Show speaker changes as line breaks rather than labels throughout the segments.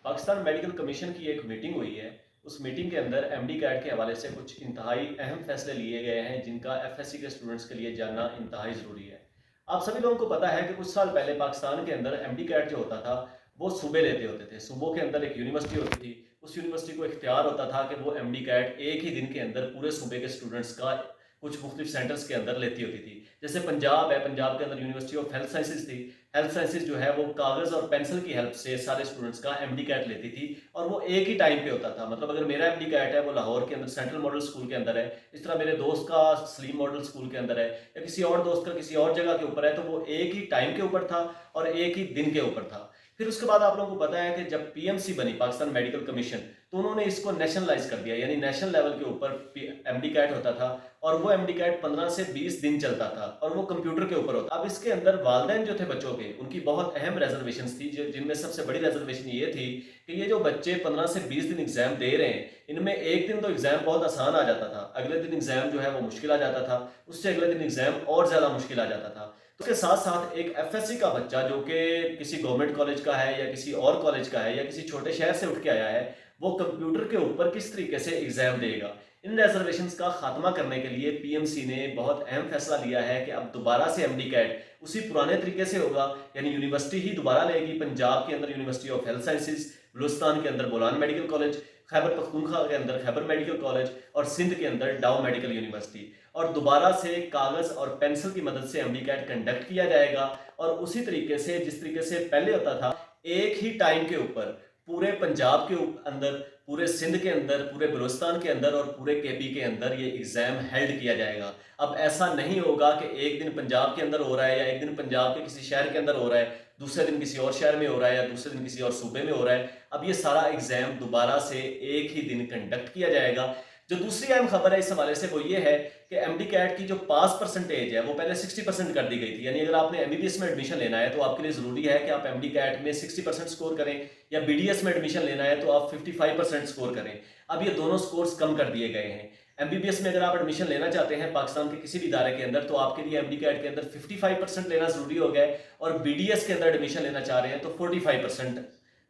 Pakistan medical commission की एक meeting हुई है। उस मीटिंग के अंदर एमडी कैट के हवाले से कुछ इंतहाई अहम फैसले लिए गए हैं जिनका एफएससी के स्टूडेंट्स के लिए जानना इंतहाई ज़रूरी है। आप सभी लोगों को पता है कि कुछ साल पहले पाकिस्तान के अंदर एमडी कैट जो होता था वो सूबे लेते होते थे। सूबों के अंदर एक यूनिवर्सिटी होती थी। उस यूनिवर्सिटी को इख्तियार होता था कि वो एमडी कैट एक ही दिन के अंदर पूरे सूबे के स्टूडेंट्स का कुछ मुख्तलिफ सेंटर्स के अंदर लेती होती थी। जैसे पंजाब है, पंजाब के अंदर यूनिवर्सिटी ऑफ हेल्थ साइंसेज थी। हेल्थ साइंसेज जो है वो कागज़ और पेंसिल की हेल्प से सारे स्टूडेंट्स का एमडी कैट लेती थी और वो एक ही टाइम पे होता था। मतलब अगर मेरा एमडी कैट है वो लाहौर के अंदर सेंट्रल मॉडल स्कूल के अंदर है, इस तरह मेरे दोस्त का सलीम मॉडल स्कूल के अंदर है, या किसी और दोस्त का किसी और जगह के ऊपर है, तो वो एक ही टाइम के ऊपर था और एक ही दिन के ऊपर था। फिर उसके बाद आप लोगों को पता है कि जब पीएमसी बनी, पाकिस्तान मेडिकल कमीशन, तो उन्होंने इसको नेशनलाइज कर दिया, यानी नेशनल लेवल के ऊपर एमडी कैट होता था और वो एमडी कैट 15 से 20 दिन चलता था और वो कंप्यूटर के ऊपर होता। अब इसके अंदर वालिदैन जो थे बच्चों के, उनकी बहुत अहम रिजर्वेशंस थी, जिनमें सबसे बड़ी रिजर्वेशन ये थी कि ये जो बच्चे 15 से 20 दिन एग्जाम दे रहे हैं, इनमें एक दिन तो एग्जाम बहुत आसान आ जाता था, अगले दिन एग्जाम जो है वो मुश्किल आ जाता था, उससे अगले दिन एग्जाम और ज्यादा मुश्किल आ जाता था। उसके साथ साथ एक एफएससी का बच्चा जो कि किसी गवर्नमेंट कॉलेज का है या किसी और कॉलेज का है या किसी छोटे शहर से उठ के आया है, वो कंप्यूटर के ऊपर किस तरीके से एग्जाम देगा। इन रिजर्वेशंस का खात्मा करने के लिए पीएमसी ने बहुत अहम फैसला लिया है कि अब दोबारा से एमडी कैट उसी पुराने तरीके से होगा, यानी यूनिवर्सिटी ही दोबारा लेगी। पंजाब के अंदर university of health sciences, Balochistan के अंदर बोलान मेडिकल कॉलेज, खैबर पख्तूनख्वा के अंदर खैबर मेडिकल कॉलेज और सिंध के अंदर डाउ मेडिकल यूनिवर्सिटी, और दोबारा से कागज और पेंसिल की मदद से एमडी कैट कंडक्ट किया जाएगा। और उसी तरीके से जिस तरीके से पहले होता था, एक ही टाइम के ऊपर पूरे पंजाब के अंदर, पूरे सिंध के अंदर, पूरे बलूचिस्तान के अंदर और पूरे केपी के अंदर ये एग्जाम हेल्ड किया जाएगा। अब ऐसा नहीं होगा कि एक दिन पंजाब के अंदर हो रहा है या एक दिन पंजाब के किसी शहर के अंदर हो रहा है, दूसरे दिन किसी और शहर में हो रहा है या दूसरे दिन किसी और सूबे में हो रहा है। अब ये सारा एग्जाम दोबारा से एक ही दिन कंडक्ट किया जाएगा। जो दूसरी अहम खबर है इस हवाले से वो ये है कि एमडी कैट की जो पास परसेंटेज है वो पहले 60% कर दी गई थी, यानी अगर आपने एमबीबीएस में एडमिशन लेना है तो आपके लिए जरूरी है कि आप एमडी कैट में 60% स्कोर करें, या बीडीएस में एडमिशन लेना है तो आप 55% स्कोर करें। अब ये दोनों स्कोर्स कम कर दिए गए हैं। एमबीबीएस में अगर आप एडमिशन लेना चाहते हैं पाकिस्तान के किसी भी इदारे के अंदर, तो आपके लिए एमडी कैट के अंदर 55% लेना जरूरी हो गया है, और बीडीएस के अंदर एडमिशन लेना चाह रहे हैं तो 45%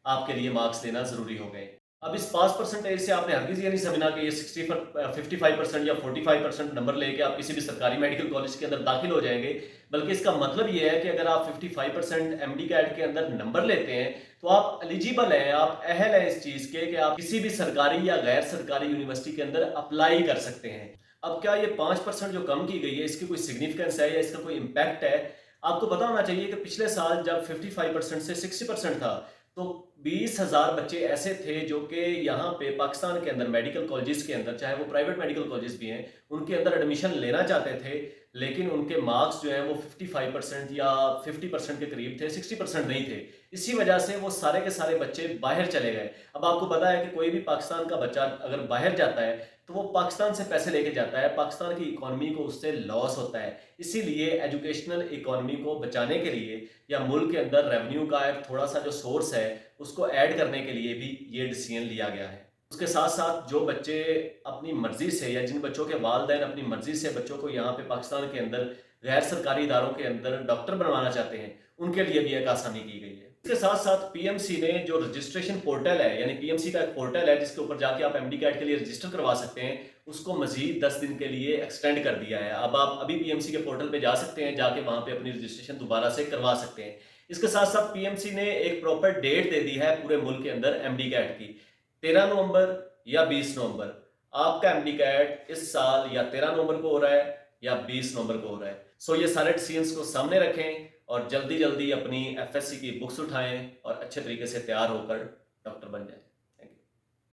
आपके लिए मार्क्स लेना जरूरी हो गए। अब इस पास परसेंटेज से आपने हरगिज ये नहीं समझना कि ये 55% या 45% नंबर लेके आप किसी भी सरकारी मेडिकल कॉलेज के अंदर दाखिल हो जाएंगे, बल्कि इसका मतलब ये है कि अगर आप 55% एमडी कैट के अंदर नंबर लेते हैं तो आप एलिजिबल हैं, आप अहल हैं इस चीज के कि आप किसी भी सरकारी या गैर सरकारी यूनिवर्सिटी के अंदर अप्लाई कर सकते हैं। अब क्या ये 5% जो कम की गई है इसकी कोई सिग्निफिकेंस है या इसका कोई इम्पैक्ट है? आपको पता होना चाहिए कि पिछले साल जब 55% से 60% था, तो 20,000 बच्चे ऐसे थे जो कि यहाँ पे पाकिस्तान के अंदर मेडिकल कॉलेजेस के अंदर, चाहे वो प्राइवेट मेडिकल कॉलेजेस भी हैं, उनके अंदर एडमिशन लेना चाहते थे, लेकिन उनके मार्क्स जो हैं वो 55% या 50% के करीब थे, 60% नहीं थे। इसी वजह से वो सारे के सारे बच्चे बाहर चले गए। अब आपको पता है कि कोई भी पाकिस्तान का बच्चा अगर बाहर जाता है तो वो पाकिस्तान से पैसे लेके जाता है, पाकिस्तान की इकॉनमी को उससे लॉस होता है। इसीलिए एजुकेशनल इकॉनमी को बचाने के लिए या मुल्क के अंदर रेवेन्यू का एक थोड़ा सा जो सोर्स है उसको ऐड करने के लिए भी ये डिसीजन लिया गया है। उसके साथ साथ जो बच्चे अपनी मर्जी से, या जिन बच्चों के वालिदैन अपनी मर्जी से बच्चों को यहाँ पे पाकिस्तान के अंदर गैर सरकारी इदारों के अंदर डॉक्टर बनवाना चाहते हैं, उनके लिए भी एक आसानी की गई है। इसके साथ साथ पीएमसी ने जो रजिस्ट्रेशन पोर्टल है, यानी पीएमसी का एक पोर्टल है जिसके ऊपर जाके आप एमडी कैट के लिए रजिस्टर करवा सकते हैं, उसको मजीद 10 दिन के लिए एक्सटेंड कर दिया है। अब आप अभी पीएमसी के पोर्टल पे जा सकते हैं, जाके वहां पे अपनी रजिस्ट्रेशन दोबारा से करवा सकते हैं। इसके साथ साथ पीएमसी ने एक प्रॉपर डेट दे दी है पूरे मुल्क के अंदर एमडी कैट की, 13 नवंबर या 20 नवंबर। आपका एमडी कैट इस साल या 13 नवंबर को हो रहा है या 20 नवंबर को हो रहा है। सो ये सारे डिसीजंस को सामने रखें और जल्दी जल्दी अपनी एफएससी की बुक्स उठाएं और अच्छे तरीके से तैयार होकर डॉक्टर बन जाएं।